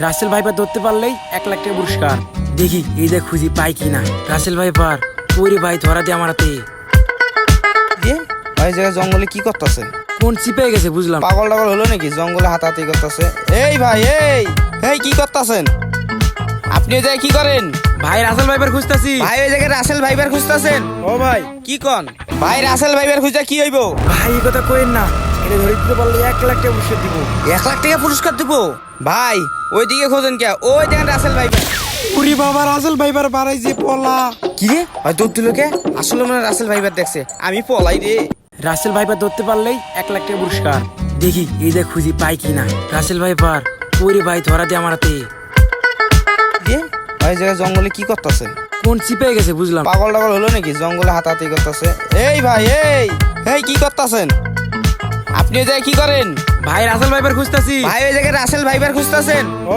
Russell viper ধরতে পারলেই 1 লাখ টাকা পুরস্কার। দেখি এই দেখ খুঁজি পাই কিনা। রাসেল ভাইপার ওরে ভাই ধরা দিয়ে আমার হাতে। ভাই জায়গায় জঙ্গলে কি করতেছে? কোন চিপে গেছে বুঝলাম। পাগল টাগল হলো নাকি? জঙ্গলে হাতাহাতি করতেছে। এই ভাই এই কি করতেছেন আপনি? ওই জায়গায় কি করেন? ভাই রাসেল ভাইপার খুঁজতাছি। ভাই ওই জায়গায় রাসেল ভাইবার খুঁজতেছেন? ও ভাই কি কন ভাই? রাসেল ভাইবার খুঁজা কি হইব? ভাই এই কথা কইেন না, এটা ধরে দিতে পারলে 1 লাখ টাকা পুরস্কার দিব। 1 লাখ টাকা পুরস্কার দিব? ভাই ওইদিকে খোঁজেন কে? ওই দেখেন রাসেল ভাইবার। পুরি বাবা রাসেল ভাইপার বাড়াই যে পলা। কি রে ভাই দৌড় দিল কে? আসলে মনে হয় রাসেল ভাইবার দেখছে। আমি পলাই রে। রাসেল ভাইপার ধরতে পারলেই 1 লাখ টাকা পুরস্কার। দেখি এই দেখ খুঁজি পাই কিনা। রাসেল ভাইপার ওরে ভাই ধরা দিয়ে আমার হাতে। ভাই জায়গায় জঙ্গলে কি করতেছে? কোন চিপে গেছে বুঝলাম। পাগল টাগল হলো নাকি? জঙ্গলে হাতাহাতি করতেছে। এই ভাই এই কি করতেছেন আপনি? ওই জায়গায় কি করেন? ভাই রাসেল ভাইপার খুঁজতাছি। ভাই ওই জায়গায় রাসেল ভাইবার খুঁজতেছেন? ও